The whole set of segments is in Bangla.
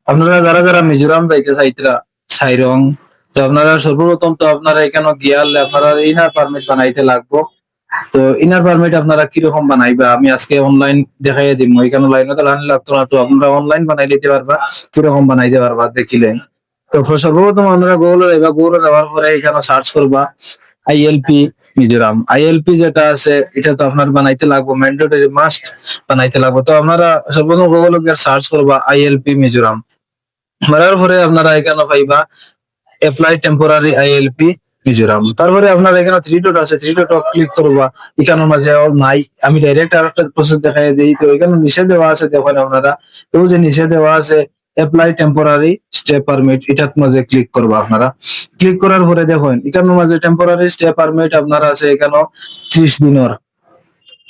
আপনারা যারা যারা মিজোরাম যাইতে চাইতরা সাইরং, তো আপনারা সর্বপ্রথম তো আপনারা এখানে গিয়ালে আপনারা ইনার পারমিট বানাইতে লাগবো। তো ইনার পারমিট আপনারা কিরকম বানাইবা আমি আজকে অনলাইন দেখাই দিব। এখানে লাইনে তো লাইন লাগতো না, তো আপনারা অনলাইন বানাই দিতে পারবা, কিরকম বানাইতে পারবা দেখিলেন। তো সর্বপ্রথম আপনারা গুগলে যাইবা, গুগলে যাওয়ার পরে এখানে সার্চ করবা আইএলপি মিজোরাম। আইএলপি যেটা আছে এটা তো আপনার বানাইতে লাগবে, ম্যান্ডেটরি মাস্ট বানাইতে লাগবে। তো আপনারা সর্বপ্রথম গুগলে গিয়ে সার্চ করবা আইএলপি মিজোরাম। মারার পরে আপনারা এখানে পাইবা অ্যাপ্লাই টেম্পোরারি আইএলপি মিজোরাম। তারপরে আপনার এখানে থ্রি ডট আছে, থ্রি ডট ক্লিক করবা। এখানের মাঝে নাই, আমি ডাইরেক্ট আর একটা প্রসেস দেখাই দিই। তো এখানে নিচে দেওয়া আছে, দেখেন আপনারা কেউ যে নিচে দেওয়া আছে অ্যাপ্লাই টেম্পোরারি স্টে পারমিট, এটার মাঝে ক্লিক করবা। আপনারা ক্লিক করার পরে দেখেন এখানের মাঝে টেম্পোরারি স্টে পারমিট আপনার আছে এখানে 30 দিনের।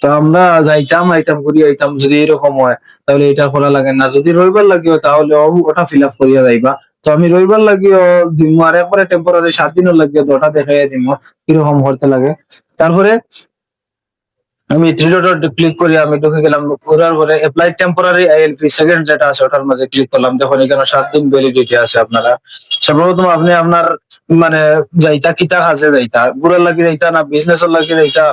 তো আমরা যাইতাম আইতাম করি আইতাম, যদি এরকম হয় তাহলে এটা করা লাগে না। যদি রবিবার লাগিও তাহলে ওটা ফিল আপ করিয়া যাইবা। তো আমি রবিবার লাগিও দিব, আর একবারে টেম্পোরারি 7 দিনের লাগিও তো ওটা দেখাই দিব কিরকম করতে লাগে। তারপরে আমি থ্রি ডট ক্লিক করি, আমি ঢুকে গেলাম। করার পরে অ্যাপ্লাই টেম্পোরারি আইএলপি সেকেন্ড যেটা আছে ওটার মাঝে ক্লিক করলাম। দেখুন এখানে 7 দিন ভ্যালিডিটি আছে। আপনারা সর্বপ্রথম আপনি আপনার মানে যাইতা কিতা কাজে যাইতা, গুড়ার লাগি যাইতা না বিজনেসের লাগি যাইতা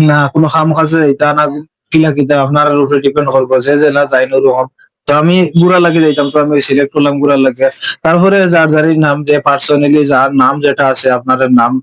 না কোনো কাম কাজে যাইতা না কিলা কিতা আপনার উপরে ডিপেন্ড করবো, যে জেলা যাই ওরকম। তো আমি গুড়া লাগি যাইতাম, তো আমি সিলেক্ট করলাম গুড়া লাগে। তারপরে যার যারির নাম দিয়ে পার্সোনালি যার নাম যেটা আছে আপনার নাম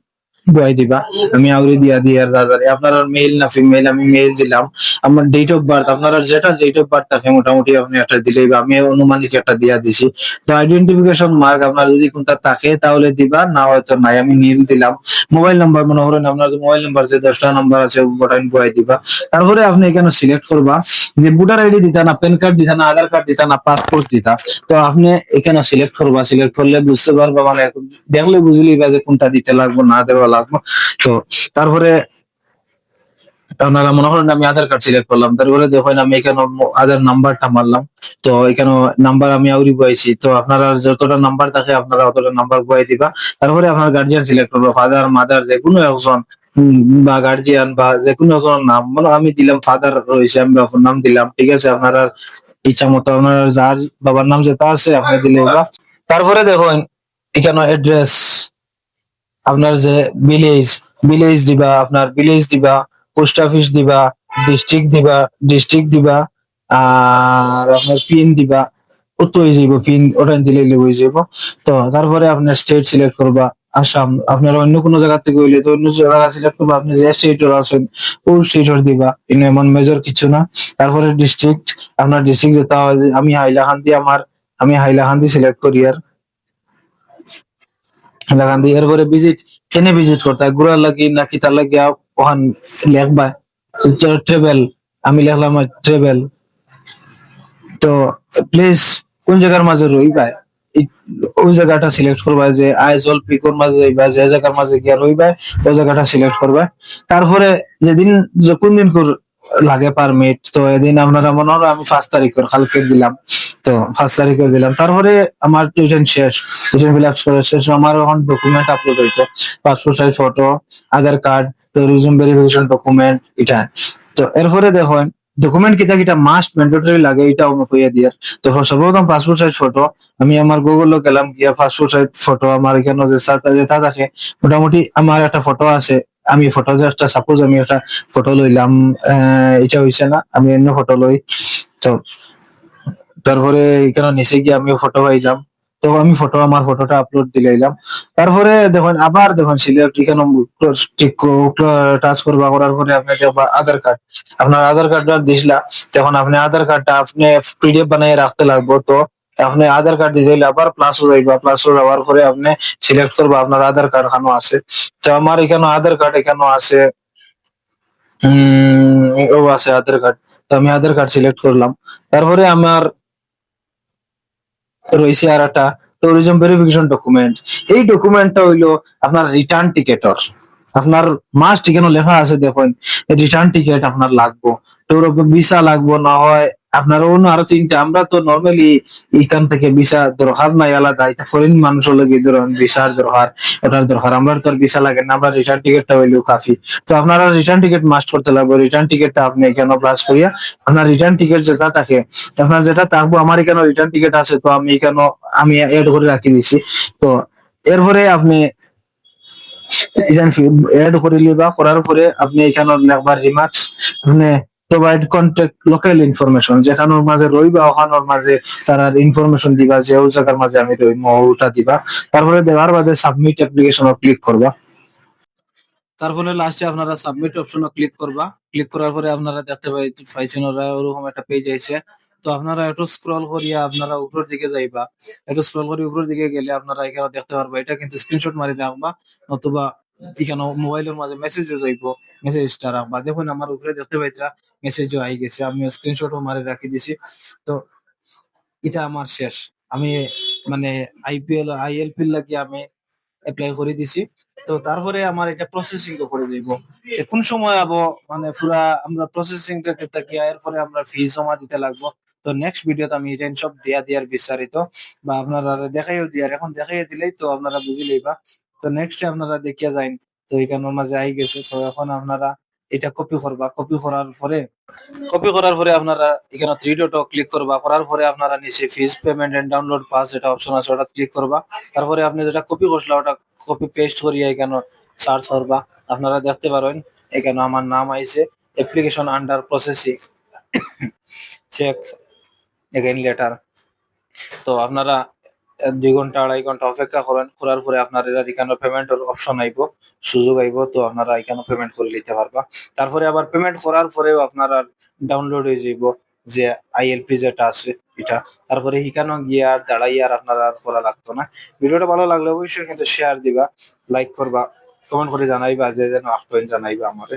বয় দিবা। আমি আউরি দিয়া দিয়ে দাদারে আপনার মেল না ফিমেল, আমি মেল দিলাম। আমার ডেট অফ বার্থ আপনারা যেটা ডেট অফ বার্থ থাকে মোটামুটি আপনি একটা দিলেই বা, আমি অনুমানিক একটা দিয়া দিছি। তো আইডেন্টিফিকেশন মার্ক আপনার যদি কোনটা থাকে তাহলে দিবা, না হয়তো নাই, আমি নীল দিলাম। মোবাইল নাম্বার মনে করেন আপনার মোবাইল নাম্বার যে 10টা নাম্বার আছে ওটা বয় দিবা। তারপরে আপনি এখানে সিলেক্ট করবা যে ভোটার আইডি দিতা না প্যান কার্ড দিতা না আধার কার্ড দিতা না পাসপোর্ট দিতা। তো আপনি এখানে সিলেক্ট করবা, সিলেক্ট করলে বুঝতে পারবা, মানে দেখলে বুঝলি যে কোনটা দিতে লাগবে না দেওয়া লাগবে। তো তারপরে আপনারা মনে করেন আমি আধার কার্ড সিলেক্ট করলাম, তারপরে দেখেন আমি এখানে আধার নাম্বারটা মারলাম। তো এখানে নাম্বার আমি আউরি বয়েছি। তো আপনারা যতটা নাম্বার থাকে আপনারা অতটা নাম্বার বয়ে দিবা। তারপরে আপনার গার্জিয়ান সিলেক্ট করবো, ফাদার মাদার যে কোনো একজন বা গার্জিয়ান বা যে কোনো একজন নাম, মানে আমি দিলাম ফাদার রয়েছে আমি বাবার নাম দিলাম, ঠিক আছে। আপনারা ইচ্ছা মতো আপনার যার বাবার নাম যেটা আছে আপনি দিলে বা। তারপরে দেখুন এখানে অ্যাড্রেস আপনার যে ভিলেজ, ভিলেজ দিবা, আপনার ভিলেজ দিবা, পোস্ট অফিস দিবা, ডিস্ট্রিক্ট দিবা, ডিস্ট্রিক্ট দিবা, আর আপনার পিন দিবা। কত হয়ে যাইব পিন, ওটা দিলে হয়ে যাব। তো তারপরে আপনার স্টেট সিলেক্ট করবা আসাম। আপনার অন্য কোনো জায়গা থেকে হইলে তো অন্য জায়গা সিলেক্ট করবা, আপনি যে স্টেটর আছেন ওই স্টেটর দিবা, কিন্তু এমন মেজর কিছু না। তারপরে ডিস্ট্রিক্ট, আপনার ডিস্ট্রিক্ট যেটা হয়, আমি হাইলাকান্দি, আমি হাইলাকান্দি সিলেক্ট করি। আর লাগান দিয়ে এরপরে ভিজিট, কেনে ভিজিট করতে হয় ঘুরার লাগি নাকি তার লাগি ওখান লেখবা ট্রেভেল। আমি লেখলাম ট্রেভেল। তো প্লেস কোন জায়গার মাঝে রইবা ওই জায়গাটা সিলেক্ট করবা, যে আইজল পিকোর মাঝে যাইবা, যে জায়গার মাঝে গিয়া রইবা ওই জায়গাটা সিলেক্ট করবা। তারপরে যেদিন কোন দিন লাগে পারমিট, তো এদিন আপনারা মনে হলো আমি 5 তারিখের কালকে দিলাম। তো 5 তারিখের দিলাম। তারপরে আমার রিটার্ন শেষ, রিটার্ন ফিল আপ করা শেষ। আমার এখন ডকুমেন্ট আপলোড হইতো, পাসপোর্ট সাইজ ফটো, আধার কার্ড, ট্যুরিজম ভেরিফিকেশন ডকুমেন্ট এটা। তো এরপরে দেখুন ডকুমেন্ট কিটা কিটা মাস্ট ম্যান্ডেটরি লাগে এটা আমি কইয়া দিয়ার। তো সর্বপ্রথম পাসপোর্ট সাইজ ফটো। আমি আমার গুগলে গেলাম গিয়া পাসপোর্ট সাইজ ফটো আমার এখানে যেটা থাকে মোটামুটি আমার একটা ফটো আছে। আমি ফটো যে একটা সাপোজ আমি একটা ফটো লইলাম, এটা হইছে না, আমি অন্য ফটো লই। তো তারপরে এখানে নিচে গিয়ে আমি ফটো পাইলাম। তো আমি ফটো আমার ফটোটা আপলোড দিলাম। তারপরে দেখুন আবার দেখুন সিলেক্ট এখানে টাচ করবা, করার পরে আপনি দেখবা আধার কার্ড। আপনার আধার কার্ডটা দিছিলা, তখন আপনি আধার কার্ডটা আপনি পিডিএফ বানিয়ে রাখতে লাগবে। তো আপনি আধার কার্ড দিতে হইলে আবার প্লাস যাইবা, প্লাস যাওয়ার পরে আপনি সিলেক্ট করবা আপনার আধার কার্ড এখানে আছে। তো আমার এখানে আধার কার্ড এখানে আছে, ও আছে আধার কার্ড। তো আমি আধার কার্ড সিলেক্ট করলাম। তারপরে আমার রয়েছে আর একটা ট্যুরিজম ভেরিফিকেশন ডকুমেন্ট। এই ডকুমেন্টটা হইলো আপনার রিটার্ন টিকেটর। আপনার মাস্ট এখানে লেখা আছে দেখুন রিটার্ন টিকেট আপনার লাগবো, ট্যুর ভিসা লাগবো, না হয় আপনারও অন্য আরো তিনটা, আমরা তো নর্মালি এখান থেকে ভিসা দরকার নাই আলাদা, এটা ফরেন মানুষ লাগে ধরুন ভিসার দরকার, ওটার দরকার, আমরা তো আর ভিসা লাগে না, আমরা রিটার্ন টিকিটটা হইলেও কাফি। তো আপনারা রিটার্ন টিকিট মাস্ট করতে লাগবে, রিটার্ন টিকিটটা আপনি এখানে প্লাস করিয়া আপনার রিটার্ন টিকিট যেটা থাকে, আপনার যেটা থাকবো, আমার এখানে রিটার্ন টিকিট আছে, তো আমি এখানে আমি এড করে রাখি দিছি। তো এরপরে আপনি এড করে লিবা, করার পরে আপনি এখানে একবার রিমার্কস আপনি প্রোভাইড কন্টাক্ট লোকাল ইনফরমেশন, যেখানোর মাঝে রইবা ওখানোর মাঝে তারা ইনফরমেশন দিবা যে ওই জায়গার মাঝে আমি রইম, ওটা দিবা। তারপরে দেওয়ার বাদে সাবমিট অ্যাপ্লিকেশন ক্লিক করবা। তারপরে লাস্টে আপনারা সাবমিট অপশনে ক্লিক করবা। ক্লিক করার পরে আপনারা দেখতে পাইছেন ওরা ওরকম একটা পেজ আইছে। তো আপনারা একটু স্ক্রল করিয়া আপনারা উপরের দিকে যাইবা। একটু স্ক্রল করে উপরের দিকে গেলে আপনারা এখানে দেখতে পারবা, এটা কিন্তু স্ক্রিনশট মারি রাখবা, নতুবা এখানে মোবাইলের মাঝে মেসেজও যাইবো, মেসেজটা রাখবা। দেখুন আমার উপরে দেখতে পাইতরা মেসেজও আই গেছে, আমি স্ক্রিনশটও মারি রাখি দিছি। তো এটা আমার শেষ। আমি মানে আইএলপি লাগি আমি এপ্লাই করে দিছি। তো তারপরে আমার এটা প্রসেসিং করে দিব। কোন সময় আবো মানে পুরা আমরা প্রসেসিং টাকে তাকিয়ে এরপরে আমরা ফি জমা দিতে লাগবো। তো নেক্সট ভিডিওতে আমি এটা সব দেওয়ার বিস্তারিত বা আপনারা দেখাইও দিয়ার, এখন দেখাইয়া দিলেই তো আপনারা বুঝিলেই বা। তো নেক্সট আপনারা দেখিয়া যাইন। তো এখানের মাঝে আই গেছে, তো এখন আপনারা এটা কপি করবা। কপি করার পরে আপনারা এখানে থ্রি ডট ক্লিক করবা, করার পরে আপনারা নিচে fees payment and download pass এটা অপশন আছে, ওটা ক্লিক করবা। তারপরে আপনি যেটা কপি করছিলেন ওটা কপি পেস্ট করিয়া এখানে সার্চ করবা। আপনারা দেখতে পারেন এখানে আমার নাম আইছে, application under processing, check again later. তো আপনারা 2 ঘন্টা 2.5 ঘন্টা অপেক্ষা করেন, করার পরে আপনার এখানে পেমেন্টের অপশন আইব, সুযোগ আইব, তো আপনারা এখানে পেমেন্ট করে নিতে পারবা। তারপরে আবার পেমেন্ট করার পরেও আপনার ডাউনলোড হয়ে যাইব যে আইএলপি যেটা আছে এটা। তারপরে এখানেও গিয়ে আর দাঁড়াই আর আপনার আর করা লাগতো না। ভিডিওটা ভালো লাগলে অবশ্যই কিন্তু শেয়ার দিবা, লাইক করবা, কমেন্ট করে জানাইবা, যে যেন আফটার জানাইবা আমারে।